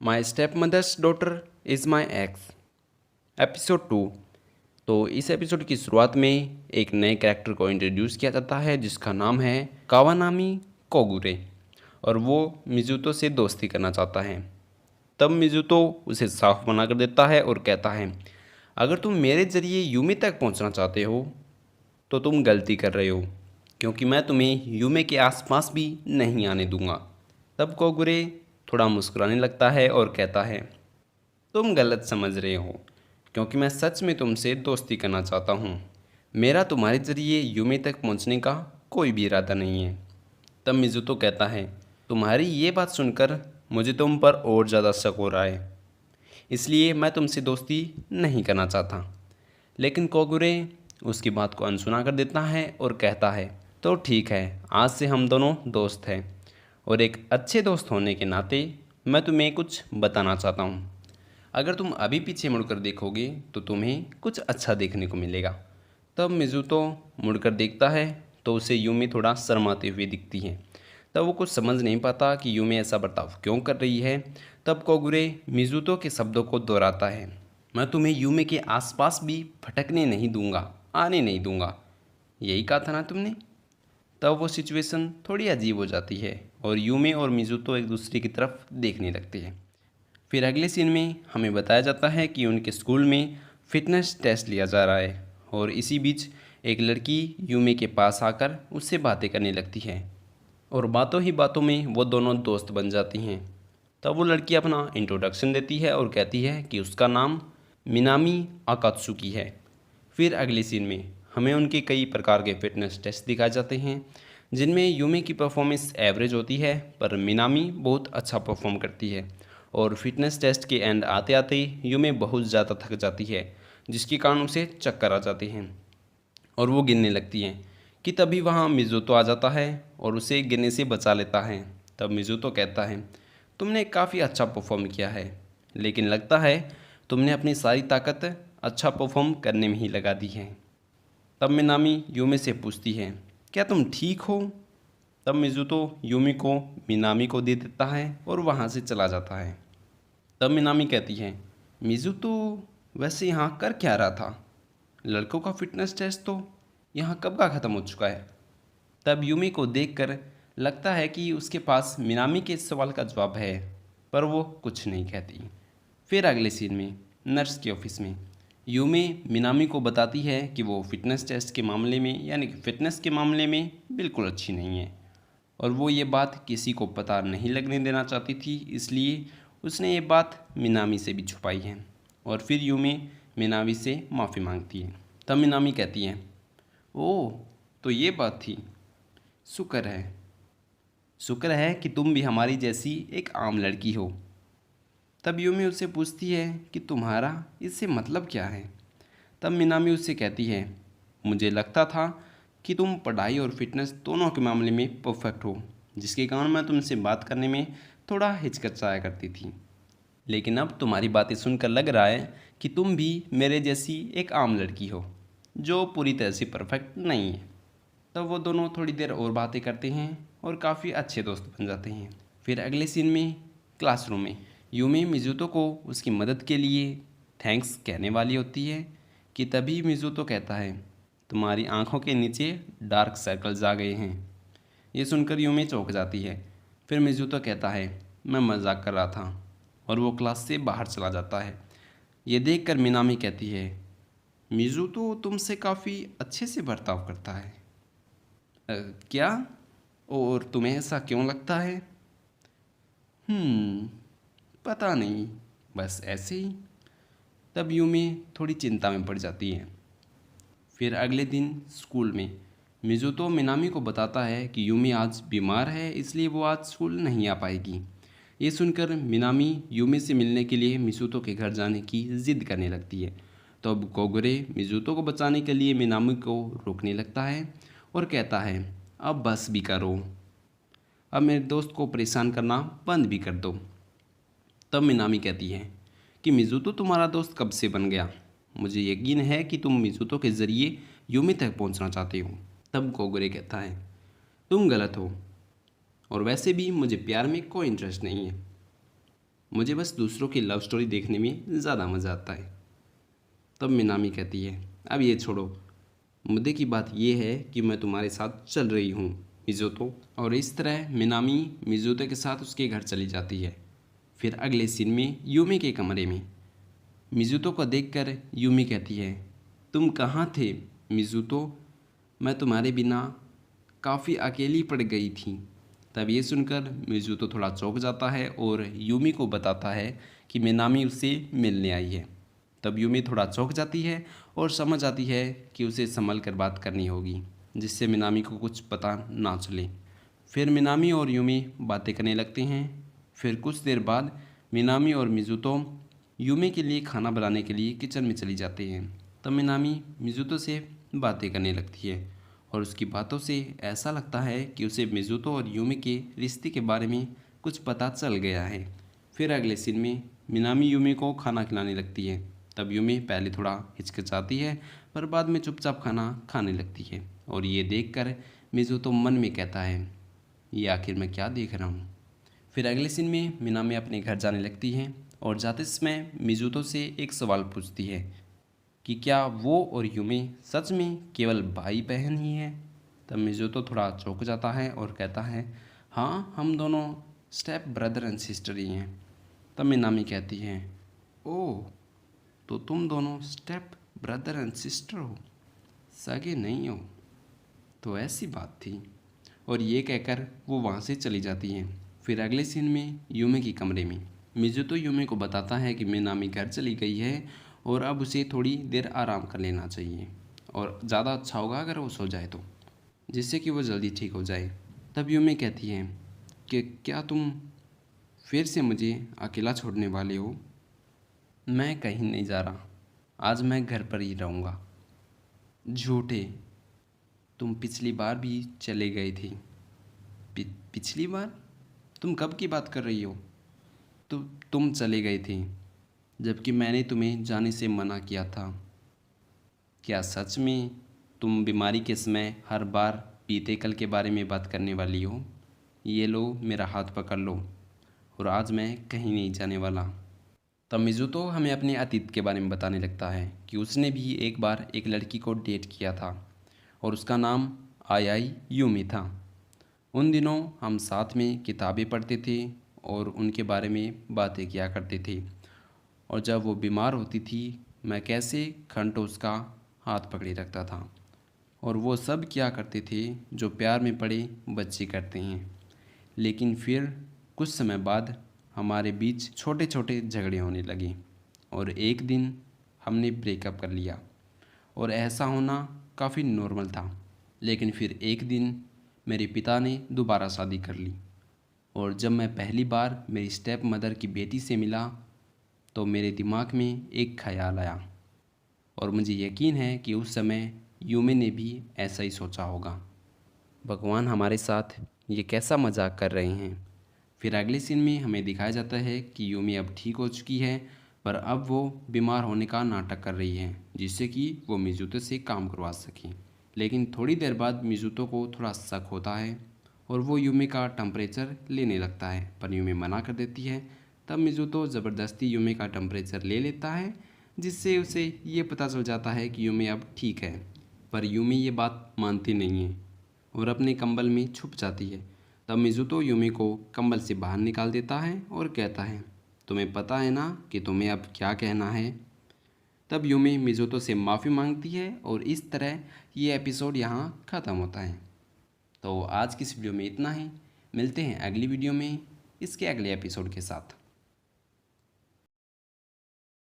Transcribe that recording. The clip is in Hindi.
My step mother's daughter is my ex. Episode 2। तो इस एपिसोड की शुरुआत में एक नए कैरेक्टर को इंट्रोड्यूस किया जाता है जिसका नाम है कावानामी कोगुरे, और वो मिजुतो से दोस्ती करना चाहता है। तब मिजुतो उसे साफ मना कर देता है और कहता है, अगर तुम मेरे ज़रिए यूमी तक पहुंचना चाहते हो तो तुम गलती कर रहे हो, क्योंकि मैं तुम्हें यूमे के आसपास भी नहीं आने दूंगा। तब कोगुरे थोड़ा मुस्कुराने लगता है और कहता है, तुम गलत समझ रहे हो, क्योंकि मैं सच में तुमसे दोस्ती करना चाहता हूँ। मेरा तुम्हारे ज़रिए यूमे तक पहुँचने का कोई भी इरादा नहीं है। तब मिजुतो कहता है, तुम्हारी ये बात सुनकर मुझे तुम पर और ज़्यादा शक हो रहा है, इसलिए मैं तुमसे दोस्ती नहीं करना चाहता। लेकिन कोगुरे उसकी बात को अनसुना कर देता है और कहता है, तो ठीक है, आज से हम दोनों दोस्त हैं, और एक अच्छे दोस्त होने के नाते मैं तुम्हें कुछ बताना चाहता हूँ। अगर तुम अभी पीछे मुड़कर देखोगे तो तुम्हें कुछ अच्छा देखने को मिलेगा। तब मिजुतो मुड़कर देखता है तो उसे यूमी थोड़ा शर्माते हुए दिखती है। तब वो कुछ समझ नहीं पाता कि यूमी ऐसा बर्ताव क्यों कर रही है। तब कोगुरे मिजुतो के शब्दों को दोहराता है, मैं तुम्हें यूमी के आसपास भी भटकने नहीं दूंगा, आने नहीं दूंगा। यही कहा था ना तुमने। तब वो सिचुएशन थोड़ी अजीब हो जाती है और यूमे और मिजुतो एक दूसरे की तरफ देखने लगते हैं। फिर अगले सीन में हमें बताया जाता है कि उनके स्कूल में फ़िटनेस टेस्ट लिया जा रहा है, और इसी बीच एक लड़की यूमे के पास आकर उससे बातें करने लगती है, और बातों ही बातों में वो दोनों दोस्त बन जाती हैं। तब वो लड़की अपना इंट्रोडक्शन देती है और कहती है कि उसका नाम मिनामी अकात्सुकी है। फिर अगले सीन में हमें उनके कई प्रकार के फिटनेस टेस्ट दिखाए जाते हैं, जिनमें यूमी की परफॉर्मेंस एवरेज होती है, पर मिनामी बहुत अच्छा परफॉर्म करती है। और फिटनेस टेस्ट के एंड आते आते यूमी बहुत ज़्यादा थक जाती है, जिसके कारण उसे चक्कर आ जाते हैं और वो गिरने लगती हैं। कि तभी वहाँ मिजुतो आ जाता है और उसे गिरने से बचा लेता है। तब मिजुतो कहता है, तुमने काफ़ी अच्छा परफॉर्म किया है, लेकिन लगता है तुमने अपनी सारी ताकत अच्छा परफॉर्म करने में ही लगा दी है। तब मिनामी यूमी से पूछती है, क्या तुम ठीक हो? तब मिजुतो यूमी को मिनामी को दे देता है और वहाँ से चला जाता है। तब मिनामी कहती है, मिजुतो वैसे यहाँ कर क्या रहा था? लड़कों का फिटनेस टेस्ट तो यहाँ कब का ख़त्म हो चुका है। तब यूमी को देखकर लगता है कि उसके पास मिनामी के इस सवाल का जवाब है, पर वो कुछ नहीं कहती। फिर अगले सीन में नर्स के ऑफिस में यूमी मिनामी को बताती है कि वो फिटनेस टेस्ट के मामले में, यानी कि फ़िटनेस के मामले में बिल्कुल अच्छी नहीं है, और वो ये बात किसी को पता नहीं लगने देना चाहती थी, इसलिए उसने ये बात मिनामी से भी छुपाई है। और फिर यूमी मिनामी से माफ़ी मांगती है। तब मिनामी कहती है, ओह, तो ये बात थी। शुक्र है, शुक्र है कि तुम भी हमारी जैसी एक आम लड़की हो। तब यूमी उससे पूछती है कि तुम्हारा इससे मतलब क्या है। तब मिनामी उससे कहती है, मुझे लगता था कि तुम पढ़ाई और फिटनेस दोनों के मामले में परफेक्ट हो, जिसके कारण मैं तुमसे बात करने में थोड़ा हिचकिचाया करती थी। लेकिन अब तुम्हारी बातें सुनकर लग रहा है कि तुम भी मेरे जैसी एक आम लड़की हो, जो पूरी तरह से परफेक्ट नहीं है। तब वो दोनों थोड़ी देर और बातें करते हैं और काफ़ी अच्छे दोस्त बन जाते हैं। फिर अगले सीन में क्लासरूम में यूमी मिजुतो को उसकी मदद के लिए थैंक्स कहने वाली होती है कि तभी मिजुतो कहता है, तुम्हारी आंखों के नीचे डार्क सर्कल्स आ गए हैं। ये सुनकर यूमी चौंक जाती है। फिर मिजुतो कहता है, मैं मजाक कर रहा था, और वो क्लास से बाहर चला जाता है। ये देखकर मिनामी कहती है, मिजुतो तुमसे काफ़ी अच्छे से बर्ताव करता है। "अ, क्या? और तुम्हें ऐसा क्यों लगता है?" "हम्म, पता नहीं, बस ऐसे ही।" तब यूमी थोड़ी चिंता में पड़ जाती है। फिर अगले दिन स्कूल में मिजुतो मिनामी को बताता है कि यूमी आज बीमार है, इसलिए वो आज स्कूल नहीं आ पाएगी। ये सुनकर मिनामी यूमी से मिलने के लिए मिजुतो के घर जाने की जिद करने लगती है। तो अब कोगुरे मिजुतो को बचाने के लिए मिनामी को रोकने लगता है और कहता है, अब बस भी करो, अब मेरे दोस्त को परेशान करना बंद भी कर दो। तब मिनामी कहती है कि मिजुतो तुम्हारा दोस्त कब से बन गया? मुझे यकीन है कि तुम मिजुतो के ज़रिए यूमी तक पहुंचना चाहते हो। तब कोगुरे कहता है, तुम गलत हो, और वैसे भी मुझे प्यार में कोई इंटरेस्ट नहीं है। मुझे बस दूसरों की लव स्टोरी देखने में ज़्यादा मज़ा आता है। तब मिनामी कहती है, अब ये छोड़ो, मुद्दे की बात यह है कि मैं तुम्हारे साथ चल रही हूँ मिज़ुतो। और इस तरह मिनामी मिज़ुतो के साथ उसके घर चली जाती है। फिर अगले सीन में यूमी के कमरे में मिज़ुतो को देखकर यूमी कहती है, तुम कहाँ थे मिज़ुतो? मैं तुम्हारे बिना काफ़ी अकेली पड़ गई थी। तब ये सुनकर मिज़ुतो थोड़ा चौंक जाता है और यूमी को बताता है कि मिनामी उससे मिलने आई है। तब यूमी थोड़ा चौंक जाती है और समझ आती है कि उसे संभल कर बात करनी होगी, जिससे मिनामी को कुछ पता ना चले। फिर मिनामी और यूमी बातें करने लगते हैं। फिर कुछ देर बाद मिनामी और मिज़ुतो यूमी के लिए खाना बनाने के लिए किचन में चली जाते हैं। तब मिनामी मिज़ुतो से बातें करने लगती है और उसकी बातों से ऐसा लगता है कि उसे मिज़ुतो और यूमी के रिश्ते के बारे में कुछ पता चल गया है। फिर अगले सीन में मिनामी यूमी को खाना खिलाने लगती है। तब यूमी पहले थोड़ा हिचकिचाती है पर बाद में चुपचाप खाना खाने लगती है और ये देखकर मिज़ुतो मन में कहता है, ये आखिर मैं क्या देख रहा हूँ। फिर अगले सीन में मिनामी अपने घर जाने लगती है और जाते समय मिज़ुतो से एक सवाल पूछती है कि क्या वो और यूमी सच में केवल भाई बहन ही हैं। तब मिज़ुतो थोड़ा चौंक जाता है और कहता है, हाँ, हम दोनों स्टेप ब्रदर एंड सिस्टर ही हैं। तब मिनामी कहती है, ओह, तो तुम दोनों स्टेप ब्रदर एंड सिस्टर हो, सगे नहीं हो। तो ऐसी बात थी। और ये कहकर वो वहाँ से चली जाती हैं। फिर अगले सीन में यूमी के कमरे में मिज़ुतो यूमी को बताता है कि मिनामी घर चली गई है और अब उसे थोड़ी देर आराम कर लेना चाहिए और ज़्यादा अच्छा होगा अगर वो सो जाए तो, जिससे कि वो जल्दी ठीक हो जाए। तब यूमी कहती है कि क्या तुम फिर से मुझे अकेला छोड़ने वाले हो? मैं कहीं नहीं जा रहा, आज मैं घर पर ही रहूँगा। झूठे, तुम पिछली बार भी चले गए थे। पिछली बार? तुम कब की बात कर रही हो? तो तुम चले गए थे जबकि मैंने तुम्हें जाने से मना किया था। क्या सच में तुम बीमारी के समय हर बार बीते कल के बारे में बात करने वाली हो? ये लो, मेरा हाथ पकड़ लो, और आज मैं कहीं नहीं जाने वाला। तब मिज़ुतो हमें अपने अतीत के बारे में बताने लगता है कि उसने भी एक बार एक लड़की को डेट किया था और उसका नाम आयाई यूमी था। उन दिनों हम साथ में किताबें पढ़ते थे और उनके बारे में बातें किया करते थे, और जब वो बीमार होती थी मैं कैसे घंटों उसका हाथ पकड़े रखता था, और वो सब किया करते थे जो प्यार में पड़े बच्चे करते हैं। लेकिन फिर कुछ समय बाद हमारे बीच छोटे छोटे झगड़े होने लगे और एक दिन हमने ब्रेकअप कर लिया, और ऐसा होना काफ़ी नॉर्मल था। लेकिन फिर एक दिन मेरे पिता ने दोबारा शादी कर ली, और जब मैं पहली बार मेरी स्टेप मदर की बेटी से मिला तो मेरे दिमाग में एक ख्याल आया, और मुझे यकीन है कि उस समय यूमी ने भी ऐसा ही सोचा होगा। भगवान हमारे साथ ये कैसा मजाक कर रहे हैं। फिर अगले सीन में हमें दिखाया जाता है कि यूमी अब ठीक हो चुकी है, पर अब वो बीमार होने का नाटक कर रही है जिससे कि वो मिज़ुतो से काम करवा सके। लेकिन थोड़ी देर बाद मिज़ुतो को थोड़ा शक होता है और वो यूमी का टेम्परेचर लेने लगता है, पर यूमी मना कर देती है। तब मिज़ुतो ज़बरदस्ती यूमी का टेम्परेचर ले लेता है, जिससे उसे ये पता चल जाता है कि यूमी अब ठीक है। पर यूमी ये बात मानती नहीं है और अपने कंबल में छुप जाती है। तब मिज़ुतो यूमी को कंबल से बाहर निकाल देता है और कहता है, तुम्हें पता है ना कि तुम्हें अब क्या कहना है। तब यूमी मिज़ुतो से माफ़ी मांगती है और इस तरह ये एपिसोड यहाँ ख़त्म होता है। तो आज की इस वीडियो में इतना ही। मिलते हैं अगली वीडियो में इसके अगले एपिसोड के साथ।